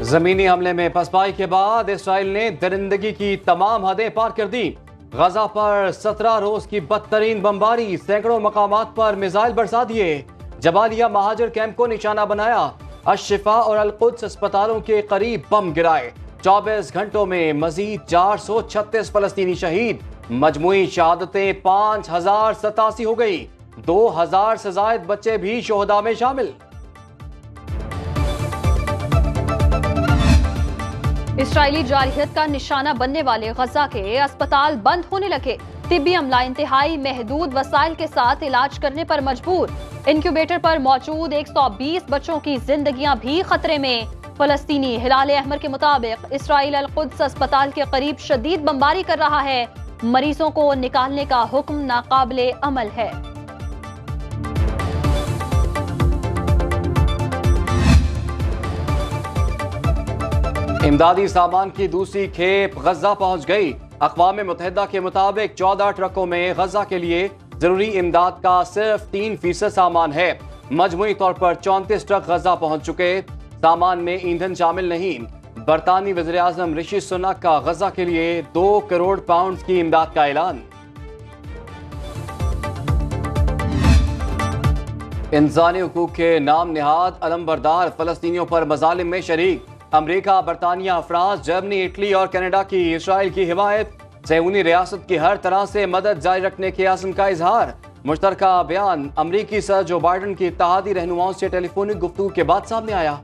जमीनी हमले में पसपाई के बाद इसराइल ने दरिंदगी की तमाम हदें पार कर दी। गजा पर 17 रोज की बदतरीन बमबारी, सैकड़ों मकामात पर मिसाइल बरसा दिए। जबालिया महाजर कैंप को निशाना बनाया। अशिफा और अलकुद्स अस्पतालों के करीब बम गिराए। 24 घंटों में मजीद 436 फलस्तीनी शहीद। मजमुई शहादतें 5087 हो गई। 2000 से ज्यादा बच्चे भी शोहदा में शामिल। इसराइली जारहियत का निशाना बनने वाले गजा के अस्पताल बंद होने लगे। तिब्बी अमला इंतहाई महदूद वसाइल के साथ इलाज करने पर मजबूर। इंक्यूबेटर पर मौजूद 120 बच्चों की जिंदगियां भी खतरे में। फलस्तीनी हिलाल अहमर के मुताबिक इसराइल अल-कुद्स अस्पताल के करीब शदीद बमबारी कर रहा है। मरीजों को निकालने का हुक्म नाकाबिले अमल है। इमदादी सामान की दूसरी खेप गजा पहुंच गई। अक़वाम मुत्तहिदा के मुताबिक 14 ट्रकों में गजा के लिए जरूरी इमदाद का सिर्फ 3% सामान है। मजमूई तौर पर 34 ट्रक गजा पहुंच चुके। सामान में ईंधन शामिल नहीं। बरतानी वज़ीर आज़म ऋषि सुनक का गजा के लिए 2 करोड़ पाउंड की इमदाद का ऐलान। इंसानी हुकूक के नाम निहाद अलमबरदार फलस्तीनियों पर मजालिम में शरीक। अमरीका, बरतानिया, फ्रांस, जर्मनी, इटली और कनाडा की इसराइल की हिमायत। सहूनी रियासत की हर तरह से मदद जारी रखने के आज़म का इजहार। मुश्तरका बयान अमरीकी सदर जो बाइडन की इत्तेहादी रहनुमाओं से टेलीफोनिक गुफ्तगू के बाद सामने आया।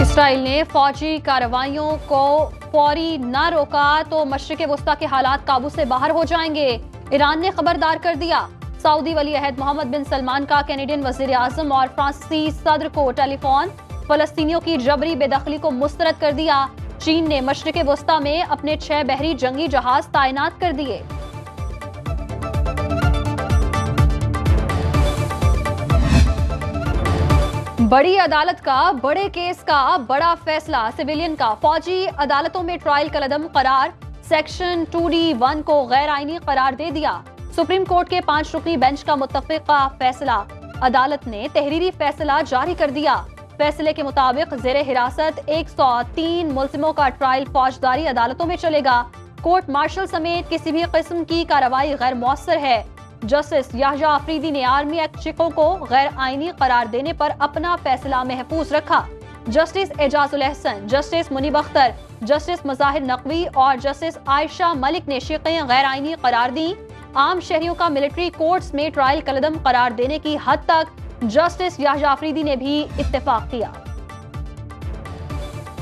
इसराइल ने फौजी कार्रवाइयों को फौरी न रोका तो मशरिक़ वस्ता के हालात काबू से बाहर हो जाएंगे। ईरान ने खबरदार कर दिया। सऊदी वली अहद मोहम्मद बिन सलमान का कैनेडियन वजीर आजम और फ्रांसीसी सदर को टेलीफोन। फलस्तीनियों की जबरी बेदखली को मुस्तरद कर दिया। चीन ने मशरिक़ वस्ता में अपने 6 बहरी जंगी जहाज तैनात कर दिए। बड़ी अदालत का बड़े केस का बड़ा फैसला। सिविलियन का फौजी अदालतों में ट्रायल कलदम करार। सेक्शन 2D1 को गैर आईनी करार दे दिया। सुप्रीम कोर्ट के 5 रुकनी बेंच का मुत्तफिका फैसला। अदालत ने तहरीरी फैसला जारी कर दिया। फैसले के मुताबिक जेरे हिरासत 103 मुल्जिमों का ट्रायल फौजदारी अदालतों में चलेगा। कोर्ट मार्शल समेत किसी भी किस्म की कार्रवाई गैर मौसर है। जस्टिस याहया अफरीदी ने आर्मी एक्ट को गैर आईनी करार देने पर अपना फैसला महफूज रखा। Justice Ijazul Ahsan, justice Munib Akhtar, justice Mazahar Naqvi और जस्टिस आयशा मलिक ने शिक़ें गैर आईनी करार दी। आम शहरियों का मिलिट्री कोर्ट्स में ट्रायल कलदम करार देने की हद तक जस्टिस याहया अफरीदी ने भी इत्तेफाक किया।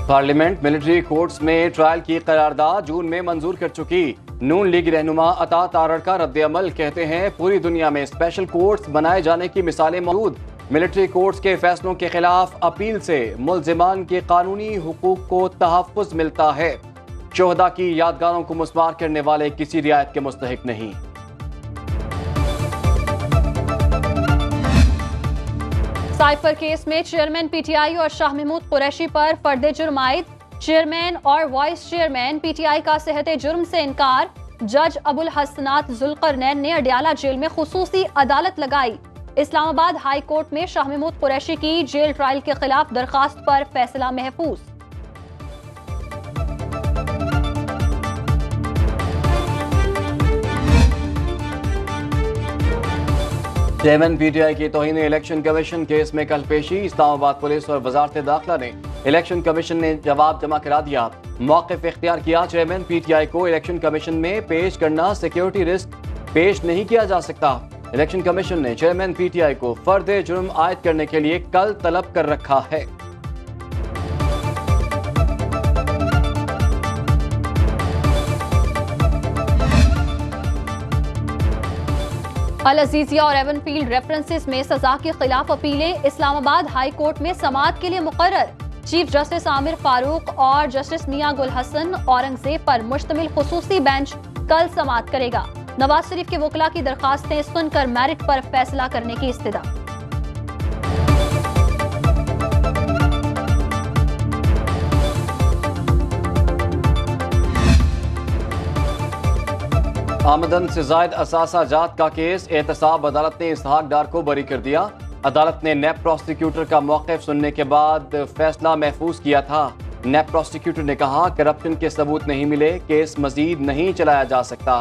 पार्लियामेंट मिलिट्री कोर्ट्स में ट्रायल की करारदाद जून में मंजूर कर चुकी। नून लीग रहनुमा अता तारड़ का रद्द-ए-अमल, कहते हैं पूरी दुनिया में स्पेशल कोर्ट्स बनाए जाने की मिसालें मौजूद। मिलिट्री कोर्ट्स के फैसलों के खिलाफ अपील से मुल्जिमान के कानूनी हुकूक को तहफ़्फ़ुज़ मिलता है। शोहदा की यादगारों को मुस्मार करने वाले किसी रियायत के मुस्तहिक नहीं। साइफर केस में चेयरमैन पीटीआई और शाह महमूद कुरैशी पर फर्द जुर्म आयद। चेयरमैन और वाइस चेयरमैन पीटीआई का सेहत जुर्म से इनकार। जज अबुल हसनात जुल्करनैन ने अडियाला जेल में खुसूसी अदालत लगाई। इस्लामाबाद हाई कोर्ट में शाह महमूद कुरैशी की जेल ट्रायल के खिलाफ दरखास्त पर फैसला महफूज। चेयरमैन पीटीआई की तौहीन इलेक्शन कमीशन केस में कल पेशी। इस्लामाबाद पुलिस और वजारत दाखिला ने इलेक्शन कमीशन ने जवाब जमा करा दिया। मौक़िफ़ इख्तियार किया। चेयरमैन पीटीआई को इलेक्शन कमीशन में पेश करना सिक्योरिटी रिस्क पेश नहीं किया जा सकता। इलेक्शन कमीशन ने चेयरमैन पीटीआई को फर्द जुर्म आयद करने के लिए कल तलब कर रखा है। अल अजीजिया और एवनफील्ड रेफरेंसेस में सजा के खिलाफ अपीलें इस्लामाबाद हाई कोर्ट में समाअत के लिए मुकर्रर। चीफ जस्टिस आमिर फारूक और जस्टिस मियां गुल हसन औरंगजेब पर मुश्तमिल खुसूसी बेंच कल समाअत करेगा। नवाज शरीफ के वकला की दरखास्तें सुनकर मेरिट पर फैसला करने की इस्तदा। आमदन से जायद असासा जात का केस, एहतसाब अदालत ने इसहाक डार को बरी कर दिया। अदालत ने नैब प्रोसिक्यूटर का मौक़िफ़ सुनने के बाद फैसला महफूज किया था। नैब प्रोसिक्यूटर ने कहा करप्शन के सबूत नहीं मिले, केस मजीद नहीं चलाया जा सकता।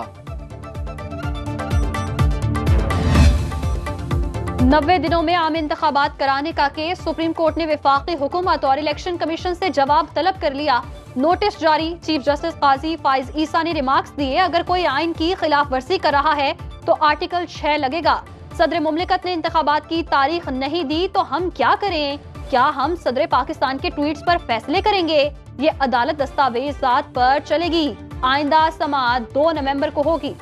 90 दिनों में आम इंतखाबात कराने का केस, सुप्रीम कोर्ट ने वफाकी हुकूमत और इलेक्शन कमीशन से जवाब तलब कर लिया। नोटिस जारी, चीफ जस्टिस काजी फाइज ईसा ने रिमार्क्स दिए, अगर कोई आइन की खिलाफ वर्जी कर रहा है तो आर्टिकल 6 लगेगा। सदर मुमलिकत ने इंतखाबात की तारीख नहीं दी तो हम क्या करें? क्या हम सदर पाकिस्तान के ट्वीट्स पर फैसले करेंगे? ये अदालत दस्तावेजात पर चलेगी। आइंदा समाअत 2 नवंबर को होगी।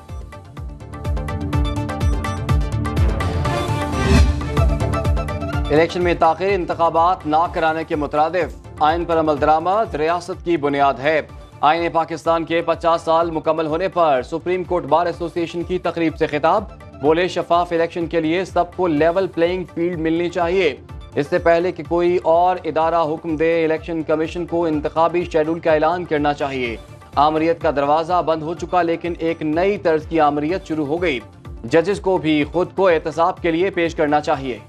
इलेक्शन में ताख़ीर, इंतखाबात ना कराने के मुतरादिफ आइन पर अमल दरामद रियासत की बुनियाद है। आइन पाकिस्तान के 50 साल मुकम्मल होने पर सुप्रीम कोर्ट बार एसोसिएशन की तकरीब से खिताब, बोले शफाफ इलेक्शन के लिए सबको लेवल प्लेइंग फील्ड मिलनी चाहिए। इससे पहले कि कोई और इदारा हुक्म दे, इलेक्शन कमीशन को इंतखाबी शेड्यूल का ऐलान करना चाहिए। आमरीत का दरवाजा बंद हो चुका, लेकिन एक नई तर्ज की आमरीत शुरू हो गई। जजेस को भी खुद को एहतसाब के लिए पेश करना चाहिए।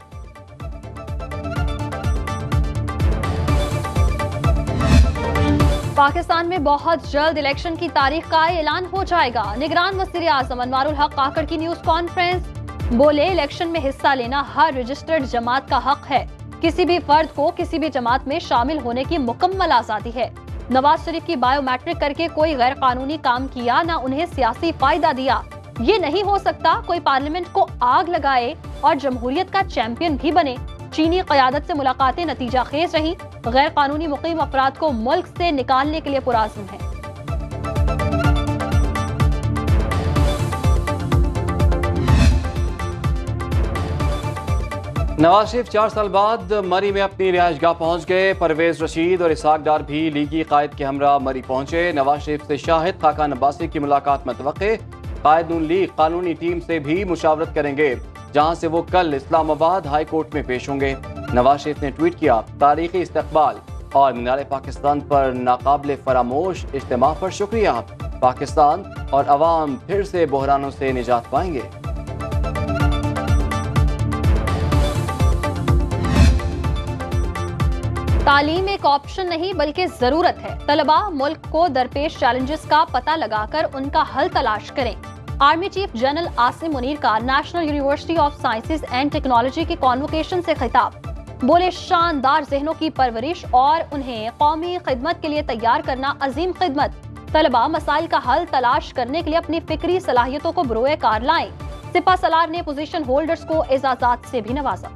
पाकिस्तान में बहुत जल्द इलेक्शन की तारीख का ऐलान हो जाएगा। निगरान वज़ीर आज़म अनवारुल हक काकड़ की न्यूज कॉन्फ्रेंस, बोले इलेक्शन में हिस्सा लेना हर रजिस्टर्ड जमात का हक है। किसी भी फर्द को किसी भी जमात में शामिल होने की मुकम्मल आजादी है। नवाज शरीफ की बायोमेट्रिक करके कोई गैर कानूनी काम किया, ना उन्हें सियासी फायदा दिया। ये नहीं हो सकता कोई पार्लियामेंट को आग लगाए और जमहूरियत का चैंपियन भी बने। चीनी क़यादत से मुलाकातें नतीजा खेज रही, गैर कानूनी मुकीम अफराद को मुल्क से निकालने के लिए पुराज़्म है। नवाज शरीफ 4 साल बाद मरी में अपनी रिहाइशगाह पहुंच गए। परवेज रशीद और इसहाक डार भी लीगी कायद के हमरा मरी पहुंचे। नवाज शरीफ से शाहिद खाकान अब्बासी की मुलाकात मुतवक्के। कायद नून लीग कानूनी टीम से भी मुशावरत करेंगे, जहां से वो कल इस्लामाबाद हाई कोर्ट में पेश होंगे। नवाज शरीफ ने ट्वीट किया, तारीखी इस्तकबाल और मीनार पाकिस्तान पर नाकाबिले फरामोश इज्तिमा पर शुक्रिया। पाकिस्तान और अवाम फिर से बहरानों से निजात पाएंगे। तालीम एक ऑप्शन नहीं बल्कि जरूरत है। तलबा मुल्क को दरपेश चैलेंजेस का पता लगाकर उनका हल तलाश करें। Army chief general Asim Munir का national university of sciences and technology के कॉन्वोकेशन से खिताब, बोले शानदार जहनों की परवरिश और उन्हें कौमी खिदमत के लिए तैयार करना अजीम खिदमत। तलबा मसाइल का हल तलाश करने के लिए अपनी फिक्री सलाहियतों को बरोए कार लाएं। सिपा सलार ने पोजीशन होल्डर्स को एजाजात से भी नवाजा।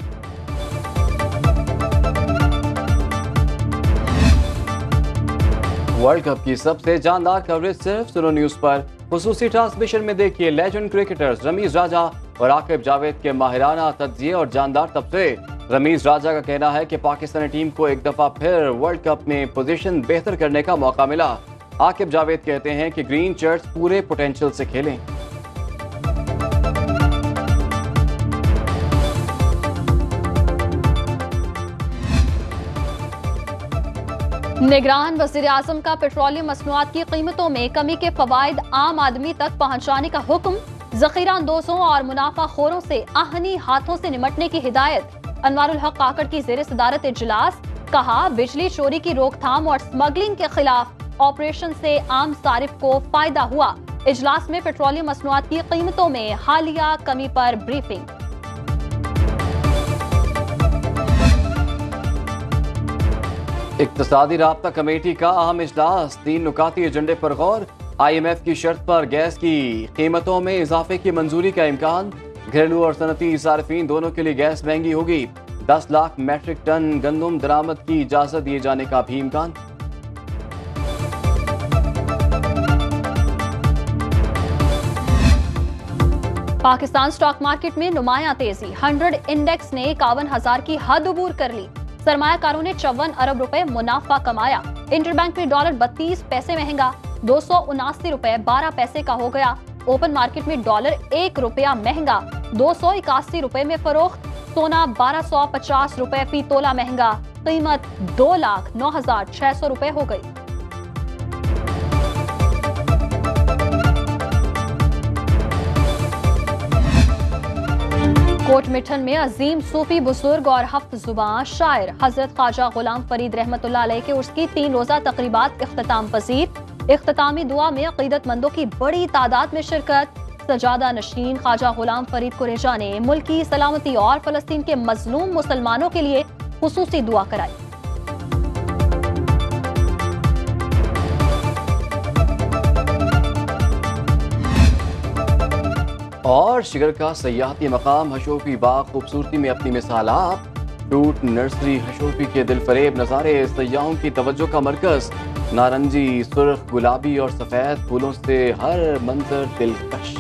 वर्ल्ड कप की सबसे जानदार कवरेज सिर्फ सुनो न्यूज पर। खुसूसी ट्रांसमिशन में देखिए लेजेंड क्रिकेटर्स रमीज राजा और आकिब जावेद के माहिराना तज्जिए और जानदार तबसरे। रमीज राजा का कहना है कि पाकिस्तानी टीम को एक दफा फिर वर्ल्ड कप में पोजीशन बेहतर करने का मौका मिला। आकिब जावेद कहते हैं कि ग्रीन शर्ट्स पूरे पोटेंशियल से खेलें। निगरान वज़ीर आज़म का पेट्रोलियम मसनूआत की कीमतों में कमी के फवायद आम आदमी तक पहुंचाने का हुक्म। जखीरा अंदोजों और मुनाफाखोरों से आहनी हाथों से निमटने की हिदायत। अनवारुल हक काकड़ की ज़ेर सदारत इजलास, कहा बिजली चोरी की रोकथाम और स्मगलिंग के खिलाफ ऑपरेशन से आम सारिफ को फायदा हुआ। इजलास में पेट्रोलियम मसनूआत की कीमतों में हालिया कमी पर ब्रीफिंग। इक्तिसादी राब्ता कमेटी का अहम इजलास, 3 नुकाती एजेंडे पर गौर। IMF की शर्त पर गैस की कीमतों में इजाफे की मंजूरी का इम्कान। घरेलू और सनती सार्फिन दोनों के लिए गैस महंगी होगी। 10 लाख मैट्रिक टन गंदम दरामद की इजाजत दिए जाने का भी इम्कान। पाकिस्तान स्टॉक मार्केट में नुमायां तेजी। 100 इंडेक्स ने 51,000 की हद अबूर कर ली। सरमायाकारों ने 54 अरब रुपए मुनाफा कमाया। इंटरबैंक में डॉलर 32 पैसे महंगा, 279 रुपए 12 पैसे का हो गया। ओपन मार्केट में डॉलर 1 रुपया महंगा, 281 रुपए में फरोख्त। सोना 1250 रुपए फी तोला महंगा, कीमत 2,09,600 रुपए हो गई। कोट मिठन में अजीम सूफी बुजुर्ग और हफ्त जुबान शायर हजरत ख्वाजा गुलाम फरीद रहमतुल्लाह अलैह के उर्स की 3 रोजा तकरीबात इख्तिताम पजीर। इख्तितामी दुआ में अकीदतमंदों की बड़ी तादाद में शिरकत। सजादा नशीन ख्वाजा गुलाम फरीद कुरेजा ने मुल्क की सलामती और फलस्तीन के मजलूम मुसलमानों के लिए खुसूसी दुआ कराई। और शिगर का सयाहती मकाम हशोफी बाग खूबसूरती में अपनी मिसाल आप। फ्रूट नर्सरी हशोफी के दिल फरेब नज़ारे सयाहों की तवज्जो का मरकज। नारंगी, सुर्ख, गुलाबी और सफेद फूलों से हर मंजर दिलकश।